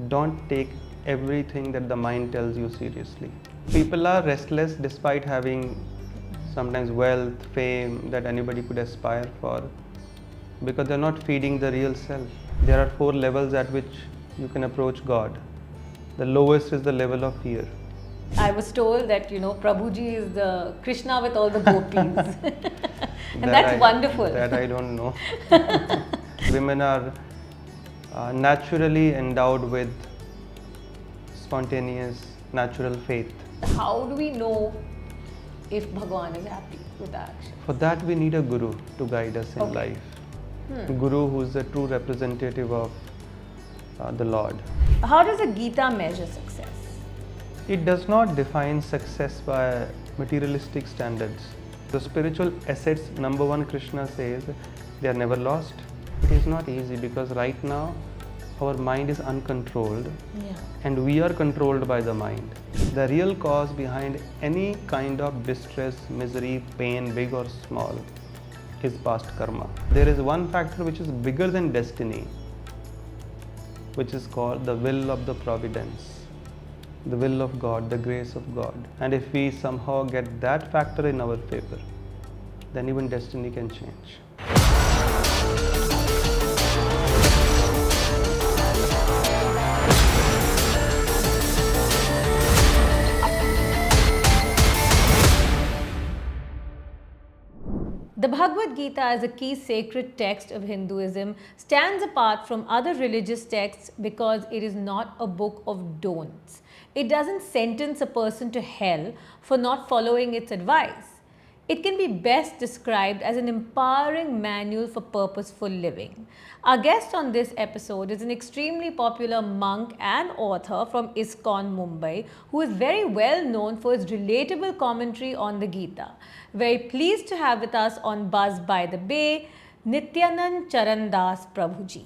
Don't take everything that the mind tells you seriously. People are restless despite having sometimes wealth, fame that anybody could aspire for, because they're not feeding the real self. There are 4 levels at which you can approach God. The lowest is the level of fear. I was told that, Prabhuji is the Krishna with all the gopis. And that's wonderful. That I don't know. Women are naturally endowed with spontaneous, natural faith. How do we know if Bhagwan is happy with the action? For that, we need a guru to guide us in life. Guru who is the true representative of the Lord. How does the Gita measure success? It does not define success by materialistic standards. The spiritual assets, number one, Krishna says, they are never lost. It is not easy because right now our mind is uncontrolled and we are controlled by the mind. The real cause behind any kind of distress, misery, pain, big or small, is past karma. There is one factor which is bigger than destiny, which is called the will of the providence, the will of God, the grace of God. And if we somehow get that factor in our favor, then even destiny can change. The Bhagavad Gita, as a key sacred text of Hinduism, stands apart from other religious texts because it is not a book of don'ts. It doesn't sentence a person to hell for not following its advice. It can be best described as an empowering manual for purposeful living. Our guest on this episode is an extremely popular monk and author from Iskcon Mumbai, who is very well known for his relatable commentary on the Gita. Very pleased to have with us on Buzz by the Bay, Nityanand Charan Prabhuji.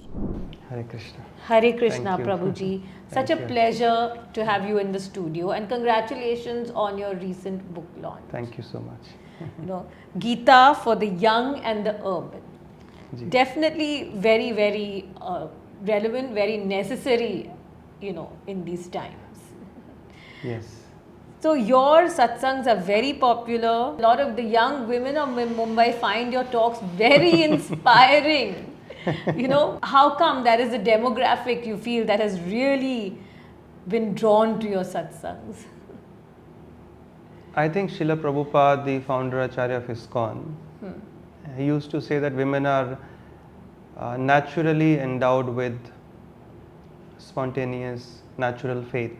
Hare Krishna. Hare Krishna, Thank you. Prabhuji. Such a pleasure to have you in the studio, and congratulations on your recent book launch. Thank you so much. Gita for the young and the urban. Definitely very, very relevant, very necessary, in these times. Yes. So your satsangs are very popular. A lot of the young women of Mumbai find your talks very inspiring. How come that is a demographic you feel that has really been drawn to your satsangs? I think Srila Prabhupada, the founder Acharya of Iskcon, he used to say that women are naturally endowed with spontaneous, natural faith.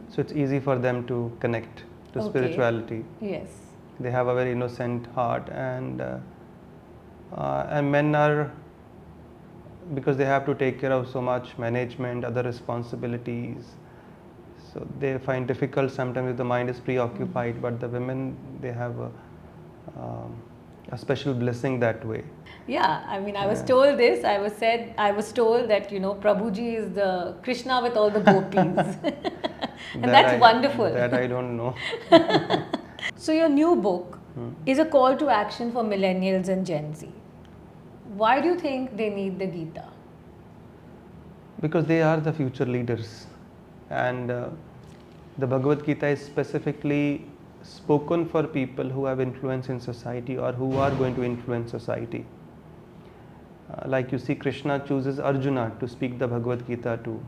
So it's easy for them to connect to spirituality. Yes. They have a very innocent heart, and men are, because they have to take care of so much management, other responsibilities, so they find difficult sometimes if the mind is preoccupied. But the women, they have a special blessing that way. Yeah, I was told this. I was told that Prabhuji is the Krishna with all the gopis, and that's wonderful. That I don't know. So your new book is a call to action for millennials and Gen Z. Why do you think they need the Gita? Because they are the future leaders, and the Bhagavad Gita is specifically spoken for people who have influence in society or who are going to influence society. Like you see, Krishna chooses Arjuna to speak the Bhagavad Gita to.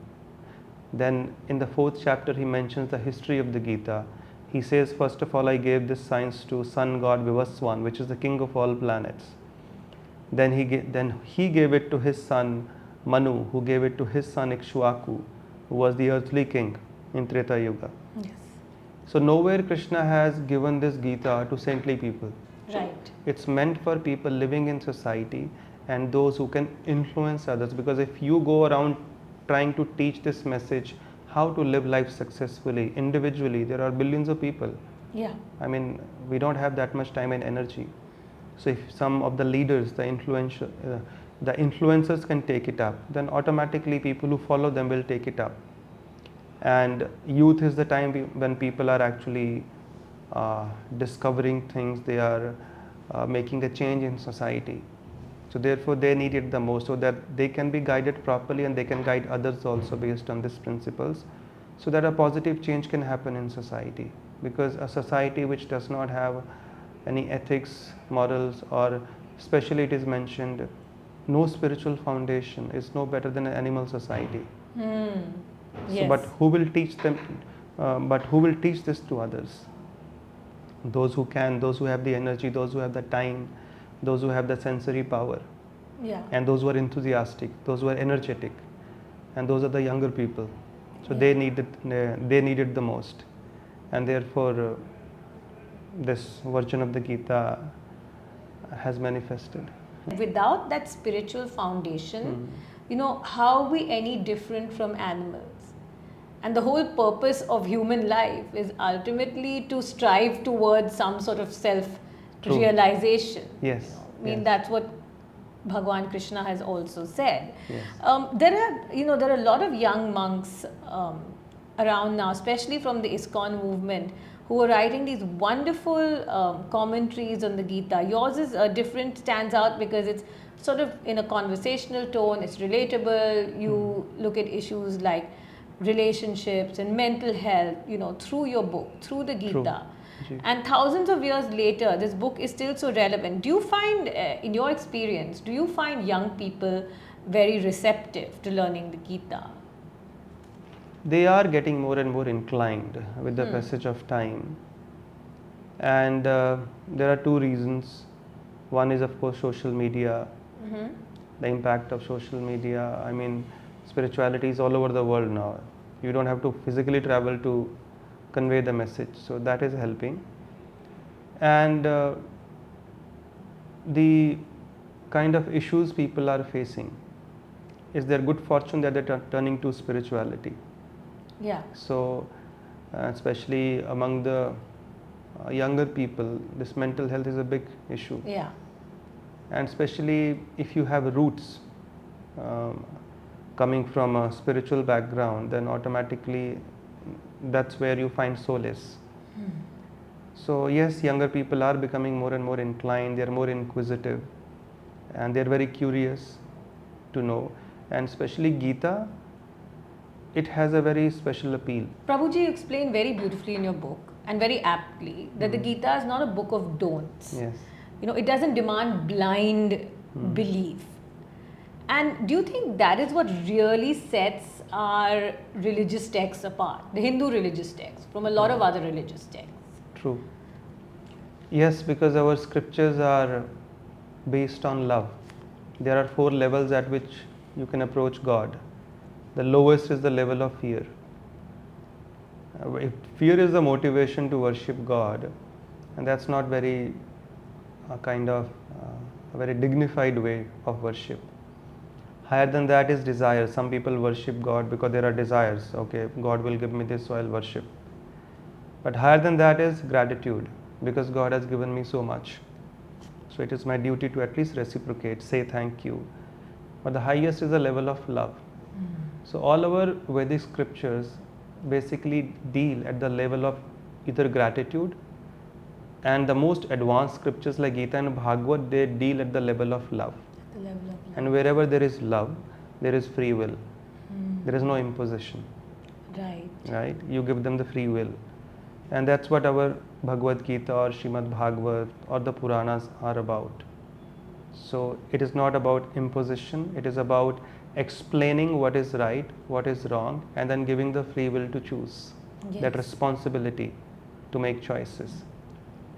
Then in the 4th chapter he mentions the history of the Gita. He says, first of all, I gave this science to sun god Vivaswan, which is the king of all planets. Then he gave it to his son Manu, who gave it to his son Ikshvaku, who was the earthly king in Treta Yuga. Yes. So nowhere Krishna has given this Gita to saintly people. Right. It's meant for people living in society and those who can influence others, because if you go around trying to teach this message, how to live life successfully individually, there are billions of people. Yeah. We don't have that much time and energy. So if some of the leaders, the influencers can take it up, then automatically people who follow them will take it up. And youth is the time when people are actually discovering things, they are making a change in society. So therefore they need it the most, so that they can be guided properly and they can guide others also based on these principles, so that a positive change can happen in society. Because a society which does not have any ethics, morals, or especially it is mentioned, no spiritual foundation is no better than an animal society. So, but who will teach them? But who will teach this to others? Those who can, those who have the energy, those who have the time, those who have the sensory power, and those who are enthusiastic, those who are energetic, and those are the younger people. So they need it the most, and therefore this version of the Gita has manifested. Without that spiritual foundation, how are we any different from animals? And the whole purpose of human life is ultimately to strive towards some sort of self-realization. Yes. That's what Bhagwan Krishna has also said. Yes. There are a lot of young monks around now, especially from the Iskcon movement, who are writing these wonderful commentaries on the Gita. Yours is different, stands out because it's sort of in a conversational tone, it's relatable, you look at issues like relationships and mental health, through your book, through the Gita. And thousands of years later, this book is still so relevant. Do you find, in your experience, do you find young people very receptive to learning the Gita? They are getting more and more inclined with the passage of time. And there are two reasons. One is, of course, social media, the impact of social media. I mean, spirituality is all over the world now. You don't have to physically travel to convey the message, so that is helping. And the kind of issues people are facing is their good fortune that they're turning to spirituality. So especially among the younger people, this mental health is a big issue. And especially if you have roots coming from a spiritual background, then automatically that's where you find solace. So yes, younger people are becoming more and more inclined, they are more inquisitive, and they are very curious to know. And especially Gita, it has a very special appeal. Prabhuji, you explain very beautifully in your book and very aptly that the Gita is not a book of don'ts. Yes. It doesn't demand blind belief. And do you think that is what really sets our religious texts apart, the Hindu religious texts, from a lot of other religious texts? True. Yes, because our scriptures are based on love. There are 4 levels at which you can approach God. The lowest is the level of fear. If fear is the motivation to worship God, and that's not very a very dignified way of worship. Higher than that is desire. Some people worship God because there are desires. Okay, God will give me this, so I'll worship. But higher than that is gratitude, because God has given me so much. So it is my duty to at least reciprocate, say thank you. But the highest is the level of love. So all our Vedic scriptures basically deal at the level of either gratitude, and the most advanced scriptures like Gita and Bhagavad, they deal at the level of love. The level of love. And wherever there is love, there is free will. There is no imposition. Right? You give them the free will. And that's what our Bhagavad Gita or Srimad Bhagavat or the Puranas are about. So it is not about imposition, it is about explaining what is right, what is wrong, and then giving the free will to choose. That responsibility to make choices.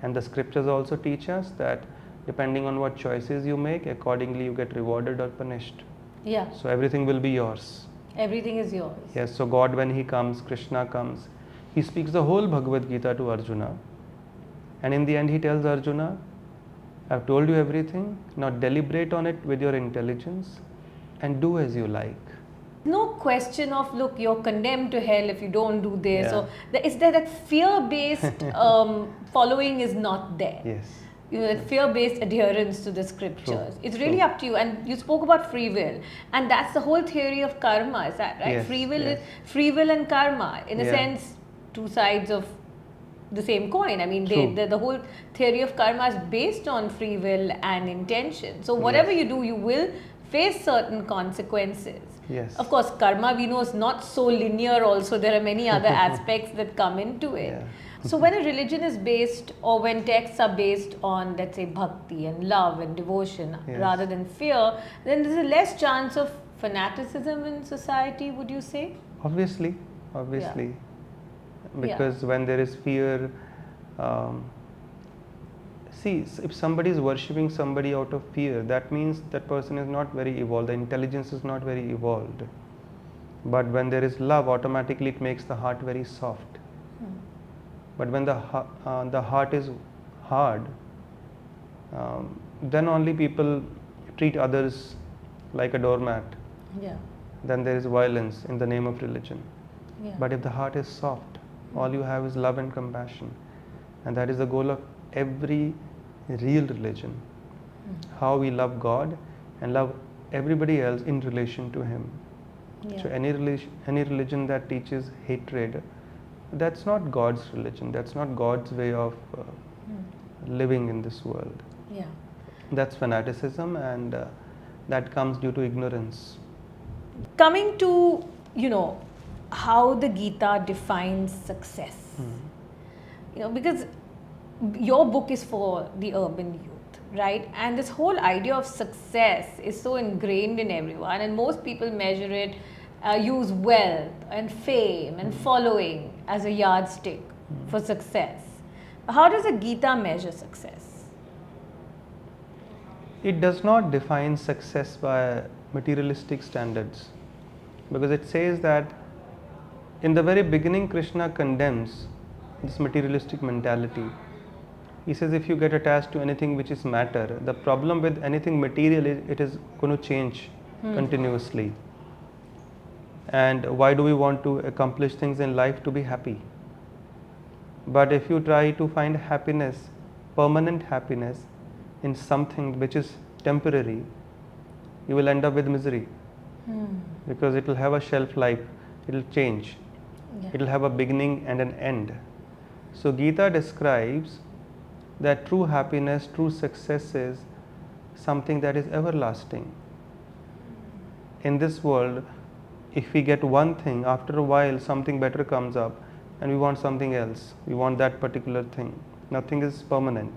And the scriptures also teach us that depending on what choices you make, accordingly you get rewarded or punished. So everything will be yours. Everything is yours. Yes, so God, when He comes, Krishna comes, He speaks the whole Bhagavad Gita to Arjuna. And in the end He tells Arjuna, I've told you everything, now deliberate on it with your intelligence and do as you like. No question of, look, you're condemned to hell if you don't do this. Or is there that fear-based following is not there. That fear-based adherence to the scriptures. It's really up to you. And you spoke about free will, and that's the whole theory of karma. Is that right? Free will and karma, in a sense, two sides of the same coin. I mean, the whole theory of karma is based on free will and intention. So whatever you do, you will face certain consequences. Yes. Of course, karma, we know, is not so linear also. There are many other aspects that come into it. Yeah. So when a religion is based, or when texts are based on, let's say, bhakti and love and devotion rather than fear, then there's a less chance of fanaticism in society, would you say? Obviously. Because when there is fear, see, if somebody is worshipping somebody out of fear, that means that person is not very evolved, the intelligence is not very evolved. But when there is love, automatically it makes the heart very soft. But when the heart is hard, then only people treat others like a doormat. Then there is violence in the name of religion. But if the heart is soft, all you have is love and compassion. And that is the goal of every real religion. How we love God and love everybody else in relation to Him. So any religion that teaches hatred, that's not God's religion. That's not God's way of living in this world. That's fanaticism, and that comes due to ignorance. Coming to, how the Gita defines success. Because your book is for the urban youth, right? And this whole idea of success is so ingrained in everyone, and most people measure it, use wealth and fame and following as a yardstick for success. How does the Gita measure success? It does not define success by materialistic standards, because it says that in the very beginning Krishna condemns this materialistic mentality. He says if you get attached to anything which is matter, the problem with anything material is it is going to change continuously. And why do we want to accomplish things in life? To be happy. But if you try to find happiness, permanent happiness, in something which is temporary, you will end up with misery. Because it will have a shelf life, it will change. It will have a beginning and an end. So Gita describes that true happiness, true success is something that is everlasting. In this world, if we get one thing, after a while something better comes up and we want something else. We want that particular thing. Nothing is permanent.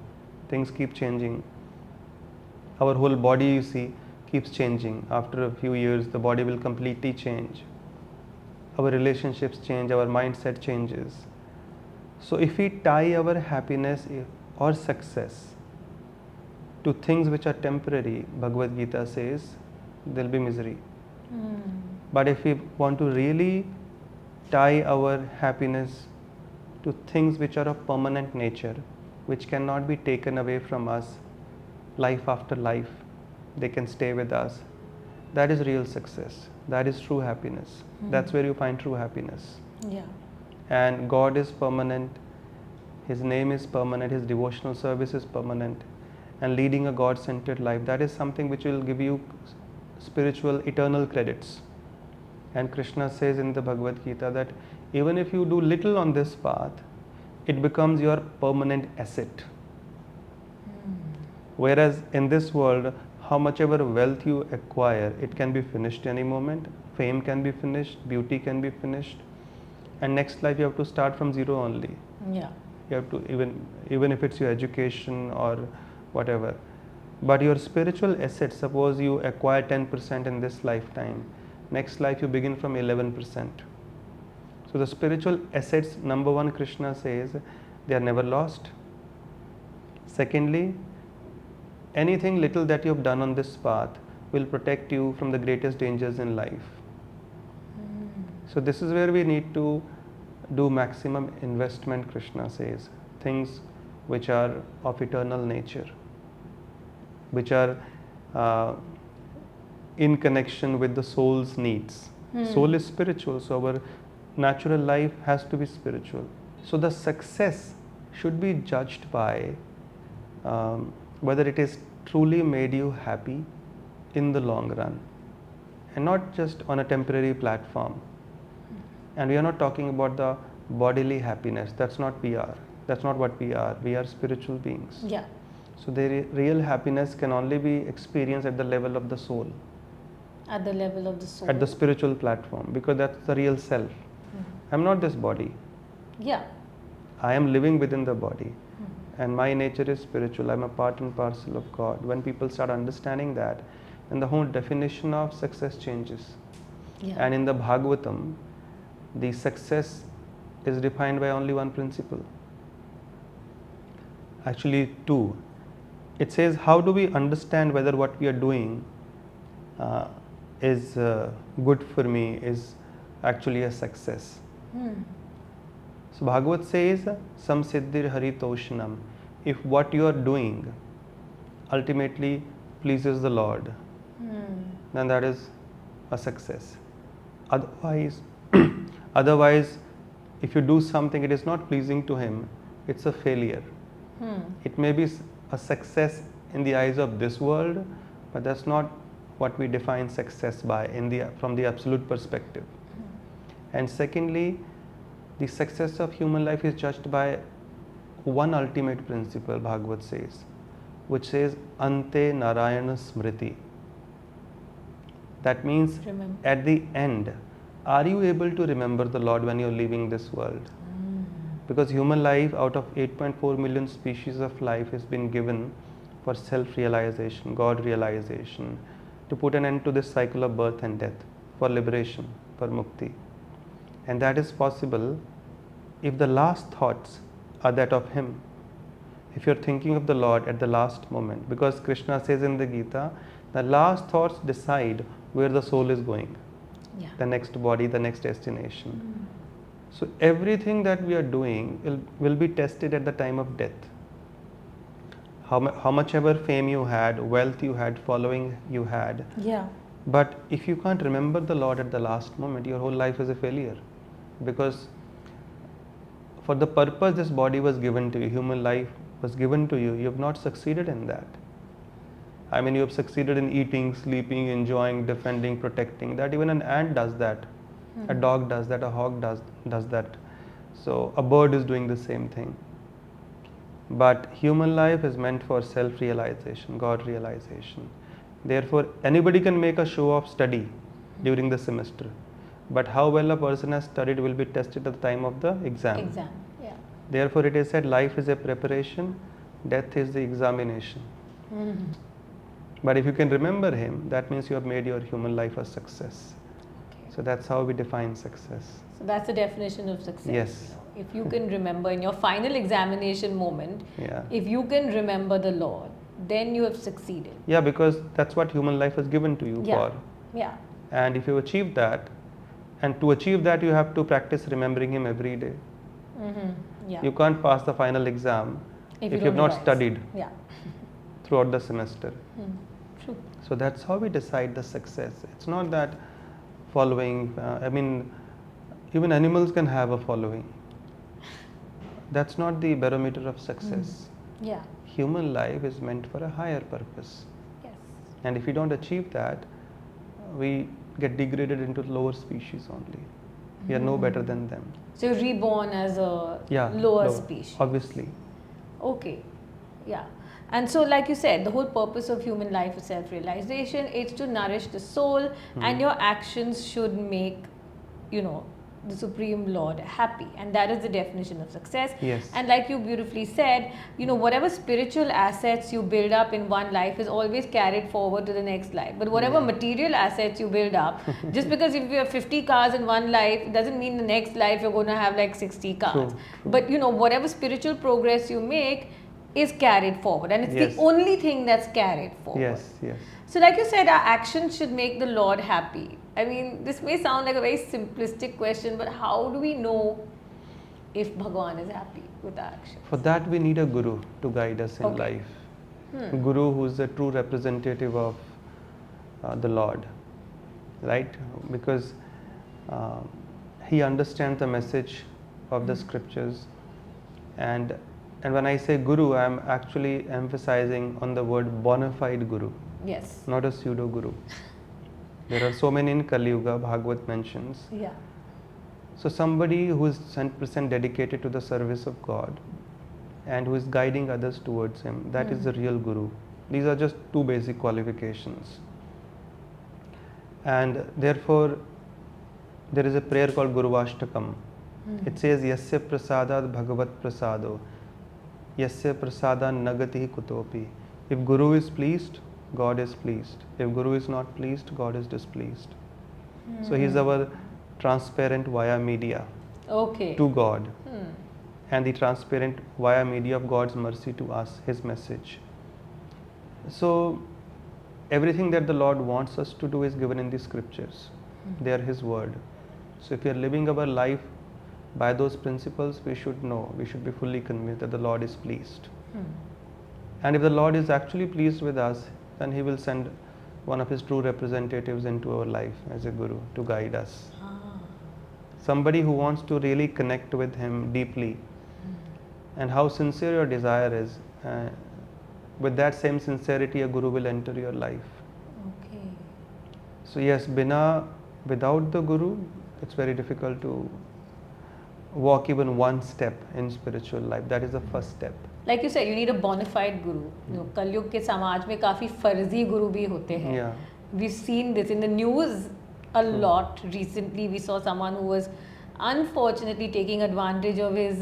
Things keep changing. Our whole body, you see, keeps changing. After a few years, the body will completely change. Our relationships change, our mindset changes. So if we tie our happiness or success to things which are temporary, Bhagavad Gita says, there will be misery. But if we want to really tie our happiness to things which are of permanent nature, which cannot be taken away from us life after life, they can stay with us, that is real success. That is true happiness. That's where you find true happiness. And God is permanent, His name is permanent, His devotional service is permanent, and leading a God-centered life, that is something which will give you spiritual eternal credits. And Krishna says in the Bhagavad Gita that even if you do little on this path, it becomes your permanent asset. Whereas in this world, how much ever wealth you acquire, it can be finished any moment. Fame can be finished, beauty can be finished, and next life you have to start from zero only. You have to, even if it's your education or whatever. But your spiritual assets, suppose you acquire 10% in this lifetime, next life you begin from 11%. So the spiritual assets, number one, Krishna says, they are never lost. Secondly, anything little that you have done on this path will protect you from the greatest dangers in life. So this is where we need to do maximum investment, Krishna says, things which are of eternal nature, which are in connection with the soul's needs. Soul is spiritual, so our natural life has to be spiritual. So the success should be judged by whether it is truly made you happy in the long run, and not just on a temporary platform. And we are not talking about the bodily happiness, that's not PR. That's not what we are. We are spiritual beings. Yeah. So the real happiness can only be experienced at the level of the soul, At the level of the soul. at the spiritual platform, because that's the real self. I'm not this body. Yeah. I am living within the body, and my nature is spiritual. I'm a part and parcel of God. When people start understanding that, then the whole definition of success changes. Yeah. And in the Bhagavatam, the success is defined by only one principle. Actually, two. It says, how do we understand whether what we are doing is good for me, is actually a success? So Bhagavat says, Sam Siddhir Haritoshanam. If what you are doing ultimately pleases the Lord, then that is a success. Otherwise, otherwise, if you do something it is not pleasing to Him, it's a failure. It may be a success in the eyes of this world, but that's not what we define success by from the absolute perspective. And secondly, the success of human life is judged by one ultimate principle, Bhagavat says, which says Ante Narayana Smriti. That means Remember. at the end, are you able to remember the Lord when you're leaving this world? Because human life, out of 8.4 million species of life, has been given for self-realization, God realization, to put an end to this cycle of birth and death, for liberation, for mukti. And that is possible if the last thoughts are that of Him. If you're thinking of the Lord at the last moment, because Krishna says in the Gita, the last thoughts decide where the soul is going, the next body, the next destination. So everything that we are doing will be tested at the time of death. How much ever fame you had, wealth you had, following you had. Yeah. But if you can't remember the Lord at the last moment, your whole life is a failure. Because for the purpose this body was given to you, human life was given to you, you have not succeeded in that. I mean, you have succeeded in eating, sleeping, enjoying, defending, protecting. That even an ant does that. A dog does that, a hawk does that. So a bird is doing the same thing. But human life is meant for self-realization, God realization. Therefore, anybody can make a show of study during the semester. But how well a person has studied will be tested at the time of the exam. Yeah. Therefore, it is said life is a preparation, death is the examination. But if you can remember Him, that means you have made your human life a success. So that's how we define success. So that's the definition of success. Yes. If you can remember in your final examination moment, Yeah. if you can remember the Lord, then you have succeeded. Yeah, because that's what human life was given to you for. Yeah. And if you achieve that, and to achieve that you have to practice remembering Him every day. Yeah. You can't pass the final exam if you have don't not revise. studied Yeah. throughout the semester. True. So that's how we decide the success. It's not that following, I mean, even animals can have a following. That's not the barometer of success. Yeah. Human life is meant for a higher purpose. Yes. And if we don't achieve that, we get degraded into lower species only. We are no better than them. So you're reborn as a lower species. Obviously. Okay. Yeah. And so, like you said, the whole purpose of human life is self-realization. It's to nourish the soul, and your actions should make, the Supreme Lord happy. And that is the definition of success. Yes. And like you beautifully said, whatever spiritual assets you build up in one life is always carried forward to the next life. But whatever material assets you build up, just because if you have 50 cars in one life, it doesn't mean the next life you're going to have like 60 cars. True. But whatever spiritual progress you make is carried forward, and it's the only thing that's carried forward. Yes. So like you said, our actions should make the Lord happy. I mean, this may sound like a very simplistic question, but how do we know if Bhagwan is happy with our actions? For that we need a guru to guide us in life. Guru who is the true representative of the Lord, right? Because he understands the message of the scriptures, and when I say guru, I am actually emphasizing on the word bona fide guru. Yes. Not a pseudo guru. There are so many in Kali Yuga, Bhagavad mentions. Yeah. So somebody who is 100% dedicated to the service of God, and who is guiding others towards him. That is the real guru. These are just two basic qualifications. And therefore, there is a prayer called Guruvashtakam. It says, Yasya prasadat bhagavat prasado, Yasya prasada nagati kutopi. If Guru is pleased, God is pleased. If Guru is not pleased, God is displeased. So he is our transparent via media to God, and the transparent via media of God's mercy to us, his message. So everything that the Lord wants us to do is given in the scriptures. They are his word. So if we are living our life by those principles, we should know, we should be fully convinced that the Lord is pleased. And if the Lord is actually pleased with us, then he will send one of his true representatives into our life as a guru to guide us. Somebody who wants to really connect with him deeply. And how sincere your desire is, with that same sincerity a guru will enter your life. So yes, without the guru, it's very difficult to walk even one step in spiritual life. That is the first step. Like you said, you need a bona fide guru. कलयुग के समाज में काफी फर्जी गुरु भी होते हैं. We've seen this in the news a lot recently. We saw someone who was unfortunately taking advantage of his,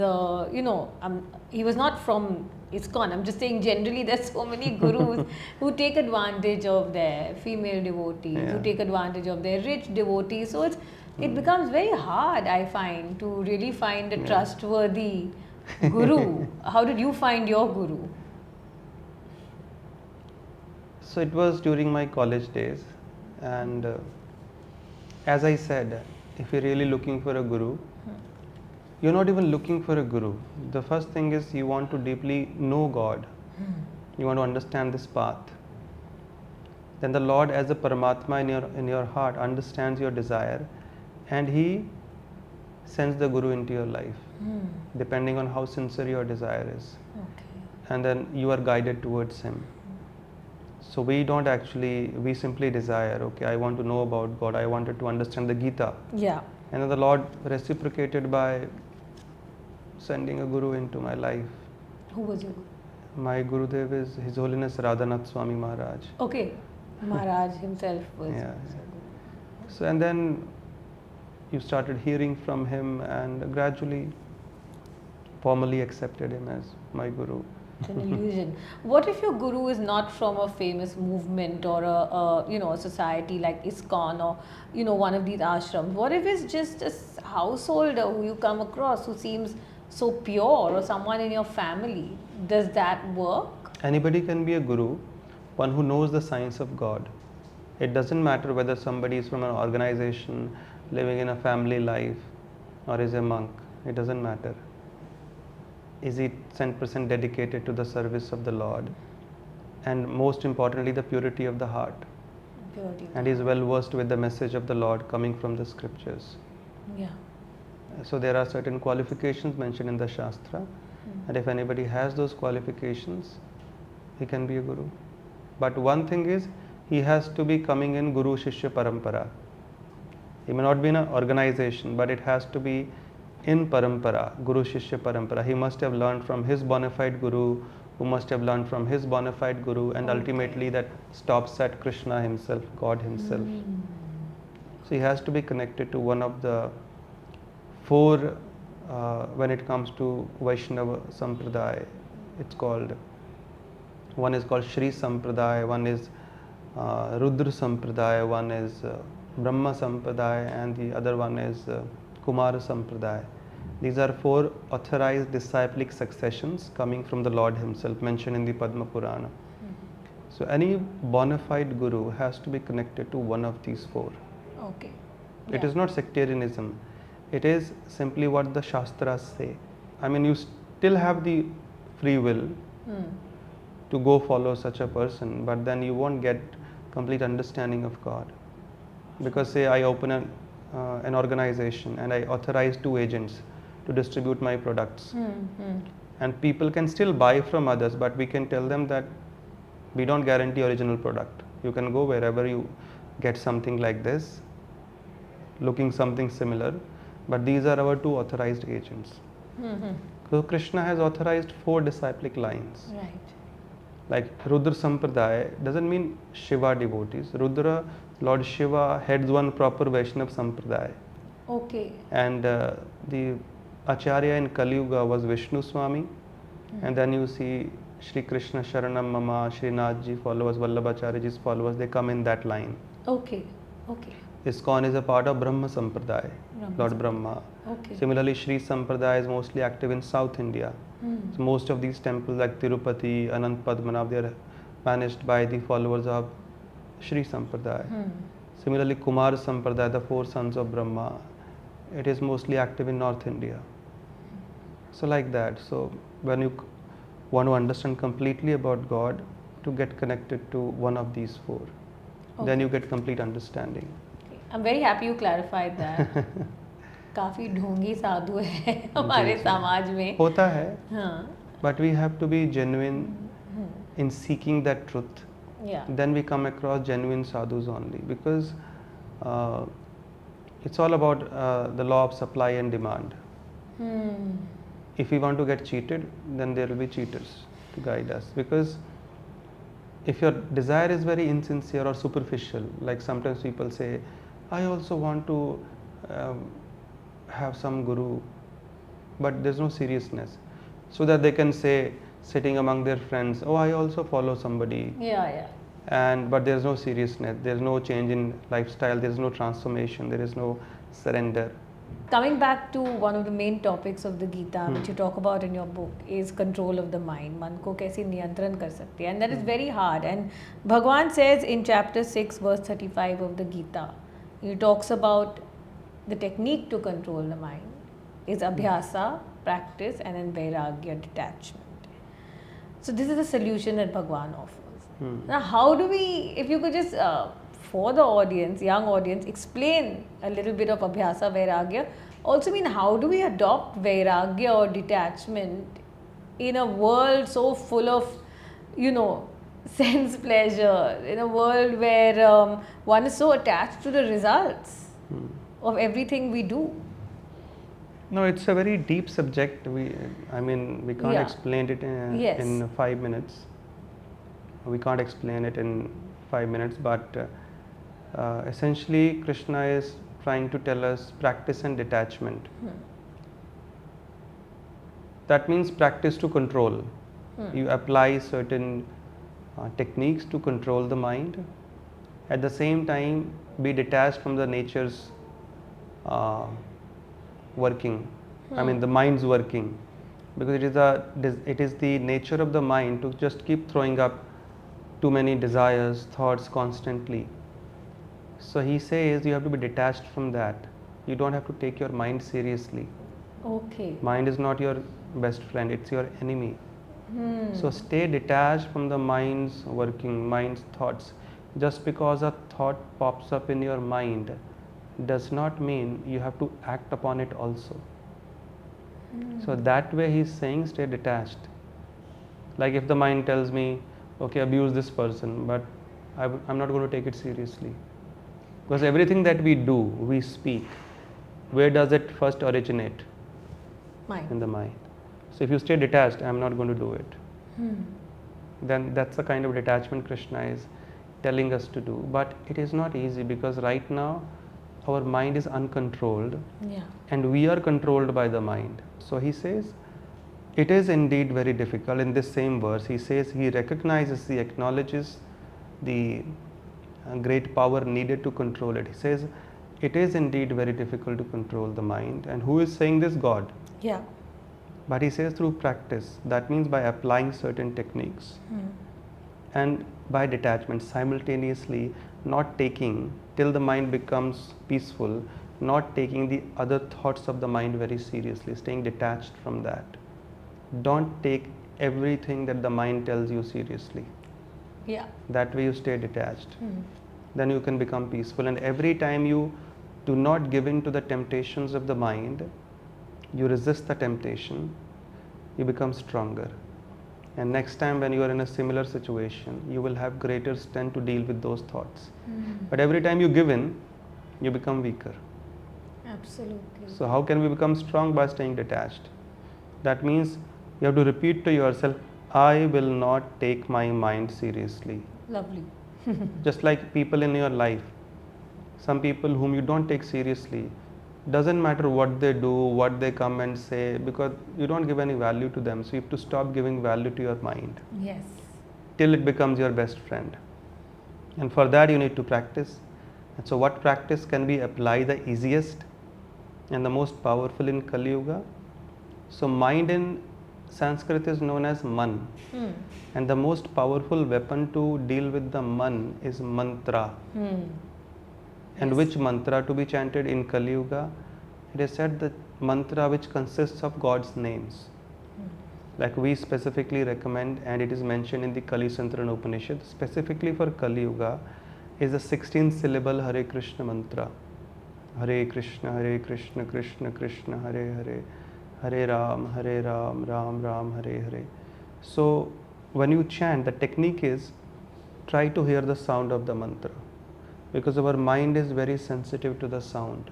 he was not from Iskcon. I'm just saying generally there's so many gurus who take advantage of their female devotees, who take advantage of their rich devotees. So it becomes very hard, I find, to really find a trustworthy guru. How did you find your guru? So it was during my college days, and as I said, if you're really looking for a guru, you're not even looking for a guru. The first thing is you want to deeply know God. You want to understand this path. Then the Lord as a Paramatma in your heart understands your desire, and he sends the guru into your life, depending on how sincere your desire is. And then you are guided towards him. So we simply desire, okay, I want to know about God, I wanted to understand the Gita. And then the Lord reciprocated by sending a guru into my life. Who was your guru? My Gurudev is His Holiness Radhanath Swami Maharaj. Maharaj himself was. So and then you started hearing from him and gradually formally accepted him as my guru. It's an illusion. What if your guru is not from a famous movement or a society like Iskcon or one of these ashrams? What if it's just a householder who you come across who seems so pure, or someone in your family? Does that work? Anybody can be a guru, one who knows the science of God. It doesn't matter whether somebody is from an organization, living in a family life, or is a monk. It doesn't matter. Is he 100% dedicated to the service of the Lord? And most importantly, the purity of the heart. And is well versed with the message of the Lord coming from the scriptures. So there are certain qualifications mentioned in the Shastra, and if anybody has those qualifications, he can be a guru. But one thing is, he has to be coming in Guru Shishya Parampara. He may not be in an organization, but it has to be in Parampara, Guru Shishya Parampara. He must have learned from his bona fide guru, who must have learned from his bona fide guru, and ultimately that stops at Krishna himself, God himself. So he has to be connected to one of the four, when it comes to Vaishnava Sampradaya, one is called Shri Sampradaya, one is Rudra Sampradaya, one is Brahma Sampradaya, and the other one is Kumara Sampradaya. These are four authorized disciplic successions coming from the Lord himself, mentioned in the Padma Purana. So any bona fide guru has to be connected to one of these four. It is not sectarianism. It is simply what the Shastras say. I mean, you still have the free will to go follow such a person, but then you won't get complete understanding of God. Because say I open an organization and I authorize 2 agents to distribute my products, and people can still buy from others, but we can tell them that we don't guarantee original product. You can go wherever you get something like this, looking something similar, but these are our 2 authorized agents. So Krishna has authorized 4 disciplic lines. Right. Like Rudra Sampradaya doesn't mean Shiva devotees. Rudra, Lord Shiva heads one proper Vaishnav Sampradaya. Okay. And the Acharya in Kali Yuga was Vishnu Swami. And then you see Shri Krishna Sharanam Mama, Srinath ji followers, Vallabhacharya ji's followers, they come in that line. Okay. Okay. Iskcon is a part of Brahma Sampradaya, Brahma Lord Sampradaya. Brahma. Okay. Similarly, Sri Sampradaya is mostly active in South India. So most of these temples like Tirupati, Anant Padmanabh, they are managed by the followers of Sri Sampradaya. Similarly, Kumar Sampradaya, the 4 sons of Brahma, it is mostly active in North India. So like that. So when you want to understand completely about God, to get connected to one of these 4, then you get complete understanding. I'm very happy you clarified that. काफी ढोंगी साधु है हमारे समाज में. होता है. हाँ. But we have to be genuine in seeking that truth. Yeah. Then we come across genuine sadhus only, because it's all about the law of supply and demand. If we want to get cheated, then there will be cheaters to guide us. Because if your desire is very insincere or superficial, like sometimes people say, I also want to have some guru, but there's no seriousness. So that they can say, sitting among their friends, oh, I also follow somebody. Yeah. But there's no seriousness, there's no change in lifestyle, there's no transformation, there is no surrender. Coming back to one of the main topics of the Gita, which you talk about in your book, is control of the mind. Man ko kaise niyantran kar sakte hai? And that is very hard. And Bhagwan says in chapter 6, verse 35 of the Gita, he talks about the technique to control the mind is abhyasa, practice, and then vairagya, detachment. So this is the solution that Bhagwan offers. Now, how do we, if you could just, for the audience, young audience, explain a little bit of abhyasa, vairagya. Also, how do we adopt vairagya or detachment in a world so full of, sense pleasure, in a world where one is so attached to the results of everything we do? No, it's a very deep subject. We can't explain it in 5 minutes. We can't explain it in 5 minutes, but essentially Krishna is trying to tell us practice and detachment. That means practice to control. You apply certain techniques to control the mind. At the same time, be detached from the nature's working. The mind's working, because it is the nature of the mind to just keep throwing up too many desires, thoughts constantly. So he says you have to be detached from that. You don't have to take your mind seriously. Okay. Mind is not your best friend, it's your enemy. So stay detached from the mind's working, mind's thoughts. Just because a thought pops up in your mind does not mean you have to act upon it also. So that way he's saying stay detached. Like if the mind tells me, okay, abuse this person, but I'm not going to take it seriously. Because everything that we do, we speak, where does it first originate? Mind. In the mind. So if you stay detached, I'm not going to do it. Then that's the kind of detachment Krishna is telling us to do. But it is not easy, because right now our mind is uncontrolled and we are controlled by the mind. So he says, it is indeed very difficult. In this same verse, he says he recognizes, he acknowledges the great power needed to control it. He says, it is indeed very difficult to control the mind. And who is saying this? God. Yeah. But he says through practice. That means by applying certain techniques and by detachment, simultaneously not taking till the mind becomes peaceful, not taking the other thoughts of the mind very seriously, staying detached from that. Don't take everything that the mind tells you seriously. Yeah. That way you stay detached. Then you can become peaceful. And every time you do not give in to the temptations of the mind, you resist the temptation, you become stronger. And next time when you are in a similar situation, you will have greater strength to deal with those thoughts. But every time you give in, you become weaker. Absolutely. So how can we become strong? By staying detached. That means you have to repeat to yourself, I will not take my mind seriously. Lovely. Just like people in your life, some people whom you don't take seriously, doesn't matter what they do, what they come and say, because you don't give any value to them. So you have to stop giving value to your mind Yes. till it becomes your best friend. And for that you need to practice. And so what practice can be applied the easiest and the most powerful in Kali Yuga? So mind in Sanskrit is known as man. And the most powerful weapon to deal with the man is mantra. And Yes. which mantra to be chanted in Kali Yuga? It is said the mantra which consists of God's names. Like we specifically recommend, and it is mentioned in the Kali Santran Upanishad, specifically for Kali Yuga, is the 16 syllable Hare Krishna mantra. Hare Krishna, Krishna Krishna, Hare Hare, Hare Ram, Ram Ram, Hare Hare. So when you chant, the technique is try to hear the sound of the mantra, because our mind is very sensitive to the sound.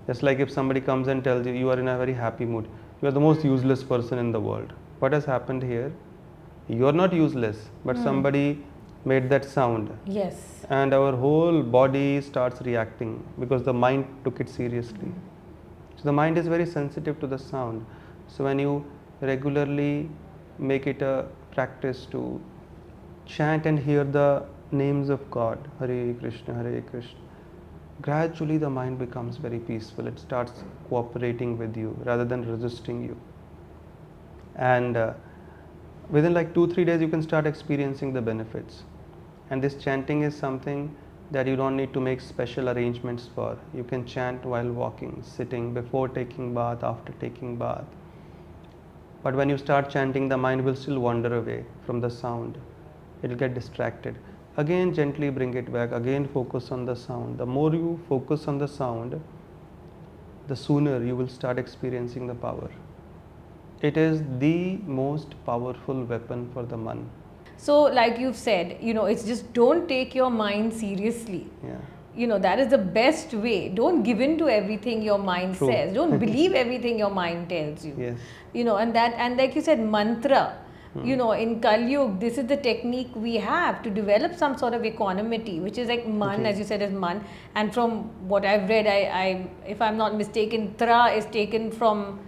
Just like if somebody comes and tells you, you are in a very happy mood, you are the most useless person in the world. What has happened here? You are not useless, but somebody made that sound. Yes. And our whole body starts reacting because the mind took it seriously. So the mind is very sensitive to the sound. So when you regularly make it a practice to chant and hear the names of God, Hare Krishna, gradually the mind becomes very peaceful. It starts cooperating with you rather than resisting you. And within like 2-3 days you can start experiencing the benefits. And this chanting is something that you don't need to make special arrangements for. You can chant while walking, sitting, before taking bath, after taking bath. But when you start chanting, the mind will still wander away from the sound. It will get distracted. Again, gently bring it back. Again, focus on the sound. The more you focus on the sound, the sooner you will start experiencing the power. It is the most powerful weapon for the man. So, like you've said, it's just don't take your mind seriously. Yeah. That is the best way. Don't give in to everything your mind True. says. Don't believe everything your mind tells you. Yes. And like you said, mantra. In Kali Yuga, this is the technique we have to develop some sort of equanimity, which is like man, as you said, is man. And from what I've read, I if I'm not mistaken, tra is taken from,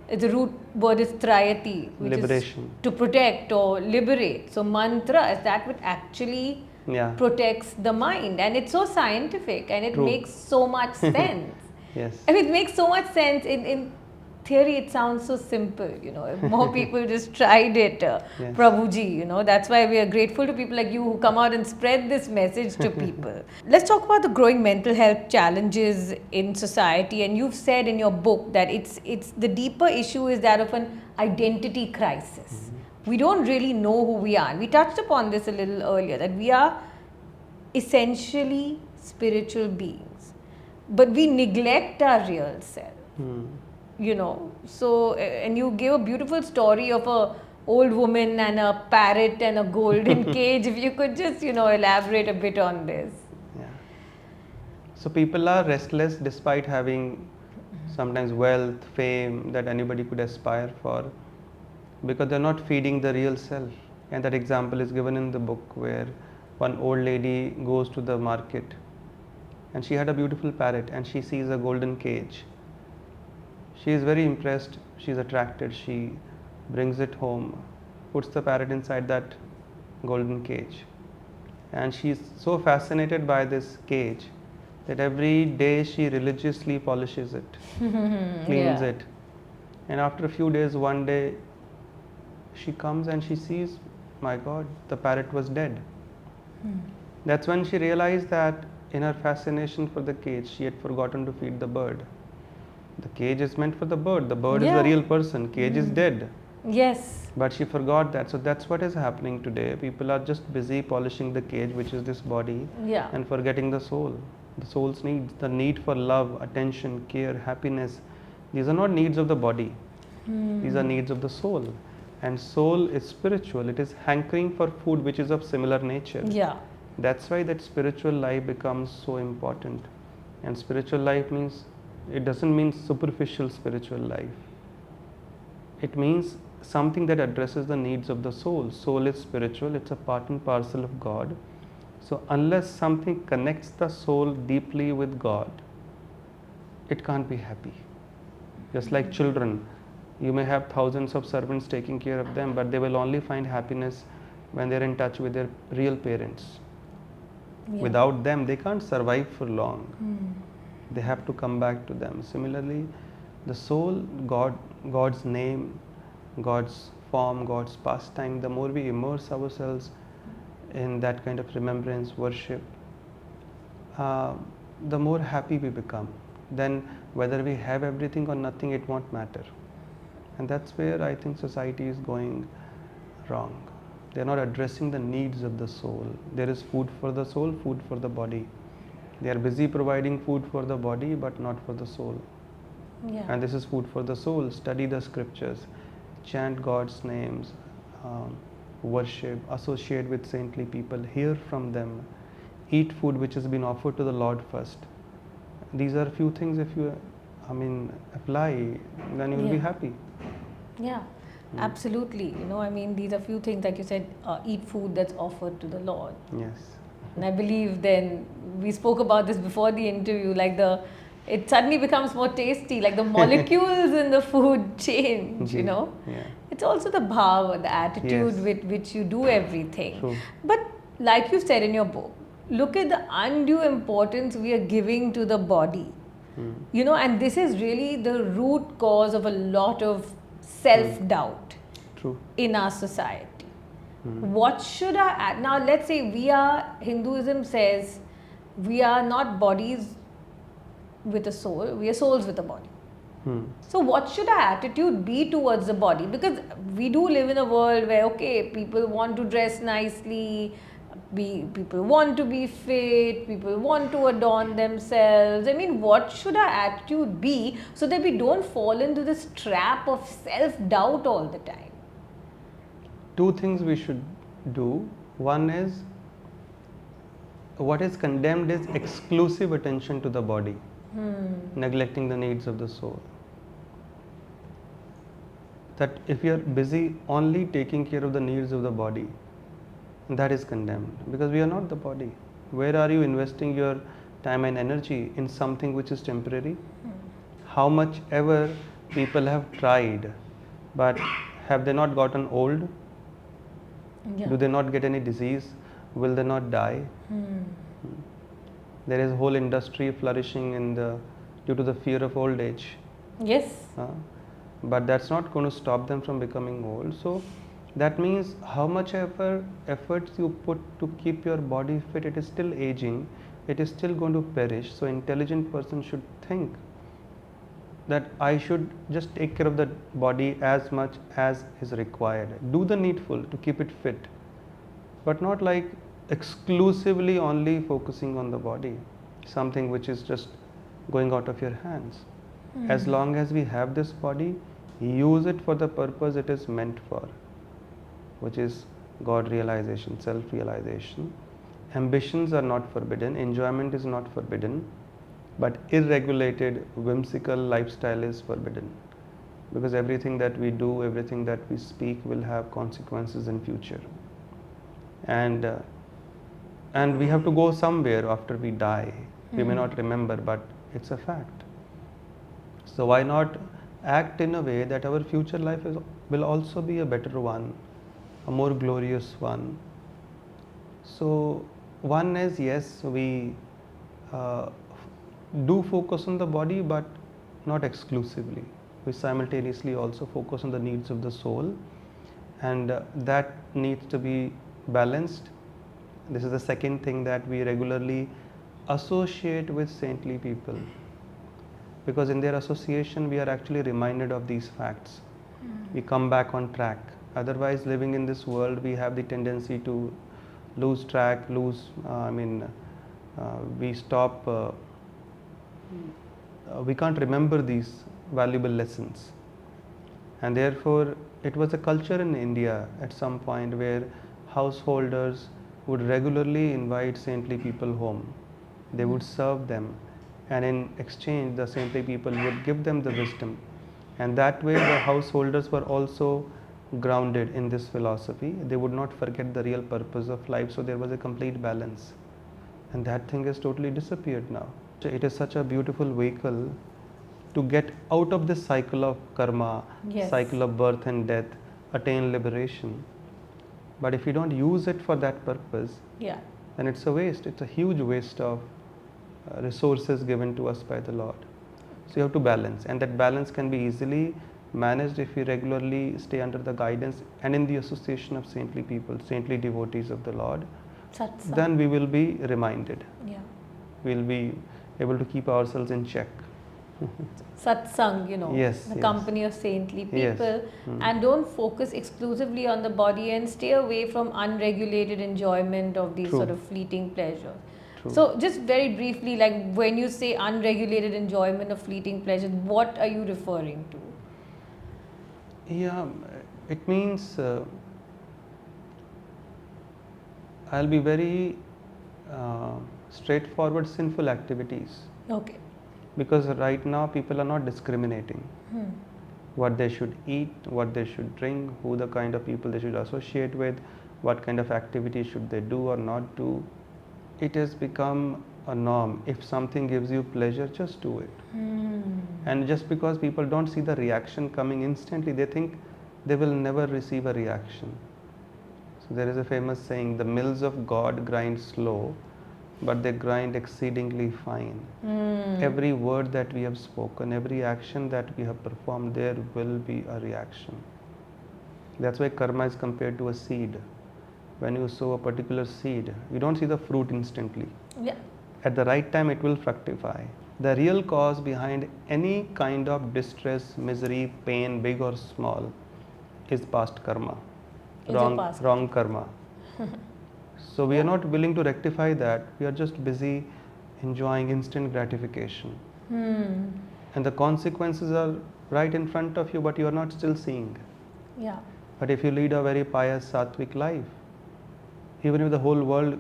the root word is trayati, which Liberation. is to protect or liberate. So mantra is that which actually protects the mind, and it's so scientific and it True. makes so much sense. Yes. I mean, it makes so much sense. In theory, it sounds so simple. If more people just tried it, Prabhuji, that's why we are grateful to people like you who come out and spread this message to people. Let's talk about the growing mental health challenges in society. And you've said in your book that it's the deeper issue is that of an identity crisis. We don't really know who we are. And we touched upon this a little earlier, that we are essentially spiritual beings, but we neglect our real self. So, and you gave a beautiful story of a old woman and a parrot and a golden cage. If you could just, elaborate a bit on this. Yeah. So people are restless despite having sometimes wealth, fame that anybody could aspire for, because they're not feeding the real self. And that example is given in the book, where one old lady goes to the market and she had a beautiful parrot and she sees a golden cage. She is very impressed, she is attracted, she brings it home, puts the parrot inside that golden cage. And she is so fascinated by this cage that every day she religiously polishes it, cleans it. And after a few days, one day, she comes and she sees, my God, the parrot was dead. That's when she realized that in her fascination for the cage, she had forgotten to feed the bird. The cage is meant for the bird is the real person, cage is dead. Yes. But she forgot that. So that's what is happening today. People are just busy polishing the cage, which is this body, and forgetting the soul. The soul's needs, the need for love, attention, care, happiness. These are not needs of the body. These are needs of the soul. And soul is spiritual. It is hankering for food which is of similar nature. Yeah. That's why that spiritual life becomes so important. And spiritual life means, it doesn't mean superficial spiritual life. It means something that addresses the needs of the soul. Soul is spiritual, it's a part and parcel of God. So unless something connects the soul deeply with God, it can't be happy. Just like children, you may have thousands of servants taking care of them, but they will only find happiness when they're in touch with their real parents. Yeah. Without them, they can't survive for long. Mm. They have to come back to them. Similarly, the soul, God's name, God's form, God's pastime, the more we immerse ourselves in that kind of remembrance, worship, the more happy we become. Then whether we have everything or nothing, it won't matter. And that's where I think society is going wrong. They're not addressing the needs of the soul. There is food for the soul, food for the body. They are busy providing food for the body but not for the soul. Yeah. And this is food for the soul. Study the scriptures, chant God's names, worship, associate with saintly people, hear from them, eat food which has been offered to the Lord first. These are few things if you apply, then you will be happy. Yeah, absolutely. These are few things, like you said, eat food that's offered to the Lord. Yes. And I believe then, we spoke about this before the interview, like it suddenly becomes more tasty, like the molecules in the food change, Yeah. It's also the bhava, the attitude Yes. with which you do everything. True. But like you said in your book, look at the undue importance we are giving to the body. And this is really the root cause of a lot of self-doubt True. in our society. What should now let's say Hinduism says we are not bodies with a soul, we are souls with a body. So what should our attitude be towards the body? Because we do live in a world where, okay, people want to dress nicely, people want to be fit, people want to adorn themselves. What should our attitude be so that we don't fall into this trap of self-doubt all the time? Two things we should do. One is, what is condemned is exclusive attention to the body, neglecting the needs of the soul. That if you are busy only taking care of the needs of the body, that is condemned, because we are not the body. Where are you investing your time and energy? In something which is temporary? How much ever people have tried, but have they not gotten old? Yeah. Do they not get any disease? Will they not die? There is a whole industry flourishing due to the fear of old age. Yes. But that's not going to stop them from becoming old. So that means how much efforts you put to keep your body fit, it is still aging, it is still going to perish. So intelligent person should think that I should just take care of the body as much as is required. Do the needful to keep it fit, but not like exclusively only focusing on the body, something which is just going out of your hands. As long as we have this body, use it for the purpose it is meant for, which is God realization, self-realization. Ambitions are not forbidden, enjoyment is not forbidden, but irregulated, whimsical lifestyle is forbidden, because everything that we do, everything that we speak will have consequences in future. And we have to go somewhere after we die. We may not remember, but it's a fact. So why not act in a way that our future life will also be a better one, a more glorious one. So one is, yes, we do focus on the body, but not exclusively. We simultaneously also focus on the needs of the soul, and that needs to be balanced. This is the second thing, that we regularly associate with saintly people, because in their association we are actually reminded of these facts. We come back on track. Otherwise, living in this world, we have the tendency to lose track, we stop, we can't remember these valuable lessons. And therefore, it was a culture in India at some point where householders would regularly invite saintly people home. They would serve them, and in exchange, the saintly people would give them the wisdom. And that way the householders were also grounded in this philosophy. They would not forget the real purpose of life, so there was a complete balance. And that thing has totally disappeared now. So it is such a beautiful vehicle to get out of this cycle of karma, Yes. cycle of birth and death, attain liberation. But if you don't use it for that purpose, Yeah. then it's a waste. It's a huge waste of resources given to us by the Lord. So you have to balance, and that balance can be easily managed if we regularly stay under the guidance and in the association of saintly people, saintly devotees of the Lord. Satsang. Then we will be reminded. Yeah. We'll be able to keep ourselves in check. Satsang, Yes, the yes. company of saintly Yes. people, and don't focus exclusively on the body and stay away from unregulated enjoyment of these True. sort of fleeting pleasures. True. So, just very briefly, like when you say unregulated enjoyment of fleeting pleasures, what are you referring to? Yeah, it means I'll be very straightforward, sinful activities. Okay. Because right now people are not discriminating Hmm. what they should eat, what they should drink, who the kind of people they should associate with, what kind of activity should they do or not do. It has become a norm. If something gives you pleasure, just do it. And just because people don't see the reaction coming instantly, they think they will never receive a reaction. So there is a famous saying, the mills of God grind slow, but they grind exceedingly fine. Every word that we have spoken, every action that we have performed, there will be a reaction. That's why karma is compared to a seed. When you sow a particular seed, you don't see the fruit instantly. Yeah. At the right time, it will fructify. The real cause behind any kind of distress, misery, pain, big or small, is past karma. Is a past Wrong karma. So we are not willing to rectify that. We are just busy enjoying instant gratification. And the consequences are right in front of you, but you are not still seeing. Yeah. But if you lead a very pious, sattvic life, even if the whole world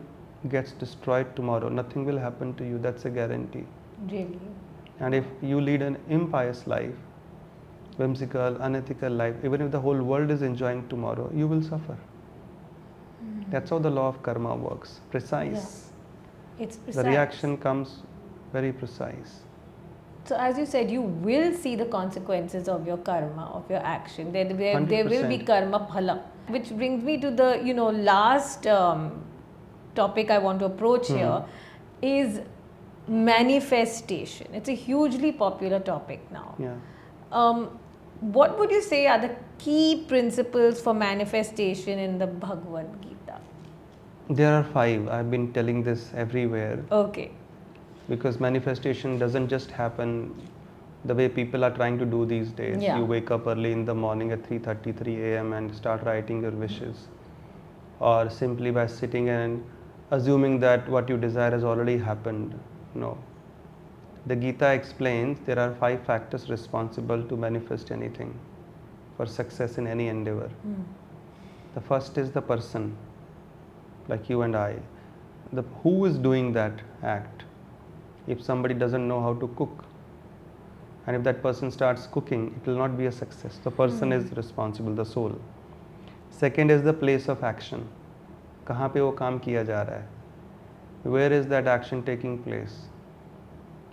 gets destroyed tomorrow, nothing will happen to you. That's a guarantee. Really. And if you lead an impious life, whimsical, unethical life, even if the whole world is enjoying tomorrow, you will suffer. That's how the law of karma works. Precise. It's precise. The reaction comes very precise. So as you said, you will see the consequences of your karma, of your action. There will be 100%. karma phala. Which brings me to the last topic I want to approach here is manifestation. It's a hugely popular topic now. Yeah. What would you say are the key principles for manifestation in the Bhagavad Gita? There are 5. I've been telling this everywhere. Okay. Because manifestation doesn't just happen the way people are trying to do these days. Yeah. You wake up early in the morning at 3:33 a.m. and start writing your wishes. Or simply by sitting and assuming that what you desire has already happened. No. The Gita explains there are 5 factors responsible to manifest anything for success in any endeavor. The first is the person, like you and I. Who is doing that act? If somebody doesn't know how to cook, and if that person starts cooking, it will not be a success. The person is responsible, the soul. Second is the place of action. कहाँ पे वो काम किया जा रहा है? Where is that action taking place?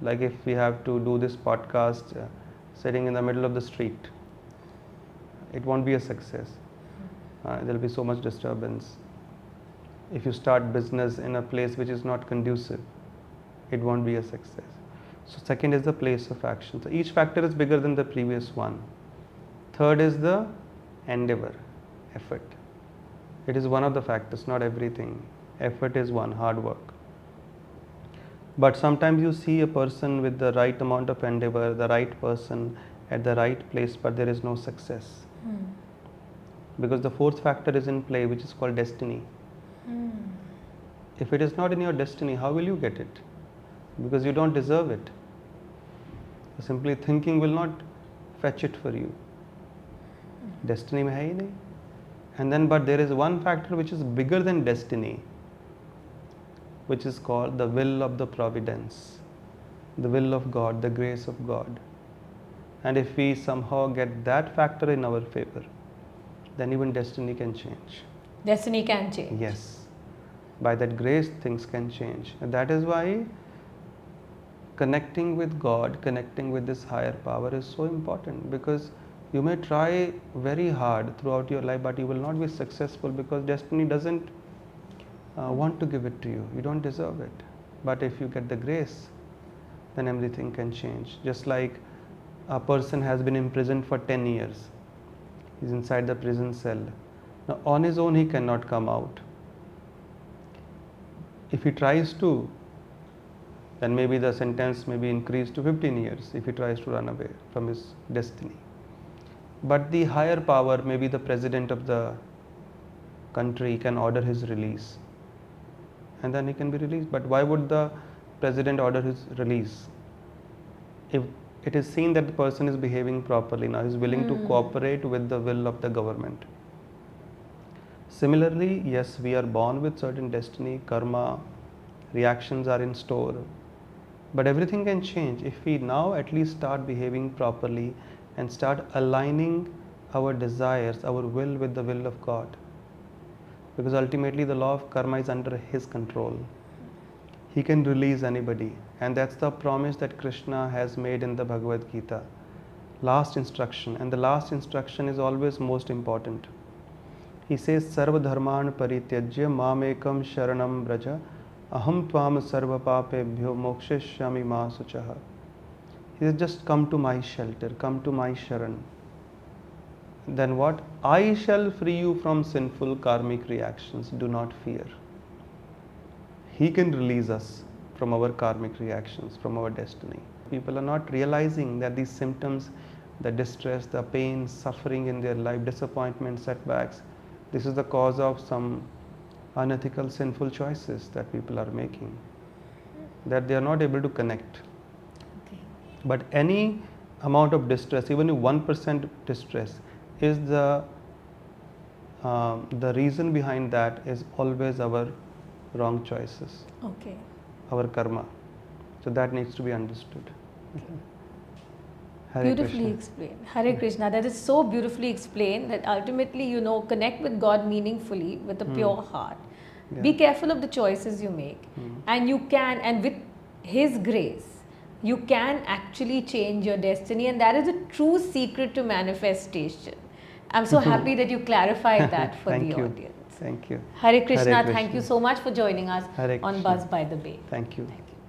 Like if we have to do this podcast sitting in the middle of the street, it won't be a success. There will be so much disturbance. If you start business in a place which is not conducive, it won't be a success. So second is the place of action. So each factor is bigger than the previous one. Third is the endeavor, effort. It is one of the factors, not everything. Effort is one, hard work. But sometimes you see a person with the right amount of endeavor, the right person at the right place, but there is no success. Because the fourth factor is in play, which is called destiny. If it is not in your destiny, how will you get it? Because you don't deserve it. Simply thinking will not fetch it for you. Destiny mein hai hi nahi. And then, but there is one factor which is bigger than destiny, which is called the will of the providence, the will of God, the grace of God. And if we somehow get that factor in our favor, then even destiny can change. Destiny can change. Yes. By that grace, things can change. And that is why connecting with God, connecting with this higher power is so important, because you may try very hard throughout your life, but you will not be successful because destiny doesn't want to give it to you. You don't deserve it. But if you get the grace, then everything can change. Just like a person has been imprisoned for 10 years. He's inside the prison cell. Now, on his own, he cannot come out. If he tries to, then maybe the sentence may be increased to 15 years if he tries to run away from his destiny. But the higher power, maybe the president of the country, can order his release. And then he can be released. But why would the president order his release? If it is seen that the person is behaving properly now, he is willing to cooperate with the will of the government. Similarly, yes, we are born with certain destiny, karma, reactions are in store. But everything can change if we now at least start behaving properly and start aligning our desires, our will with the will of God. Because ultimately the law of karma is under His control. He can release anybody. And that's the promise that Krishna has made in the Bhagavad Gita. Last instruction. And the last instruction is always most important. He says, Sarva dharman parityajya mamekam sharanam braja aham tvam sarva papebhyo moksheshyami ma suchaha. He says, just come to my shelter, come to my sharan. Then what? I shall free you from sinful karmic reactions. Do not fear. He can release us from our karmic reactions, from our destiny. People are not realizing that these symptoms, the distress, the pain, suffering in their life, disappointment, setbacks, this is the cause of some unethical, sinful choices that people are making, that they are not able to connect. Okay. But any amount of distress, even if 1% distress, is the reason behind that is always our wrong choices, Okay. our karma. So that needs to be understood. Hare Beautifully Krishna. explained. Hare Krishna. That is so beautifully explained that ultimately, connect with God meaningfully with a pure heart. Yeah. Be careful of the choices you make. And you can, and with His grace, you can actually change your destiny. And that is a true secret to manifestation. I'm so happy that you clarified that for Thank the you. audience. Thank you. Hare Krishna. Hare Thank you Krishna. so much for joining us Hare on Krishna. Buzz by the Bay. Thank you.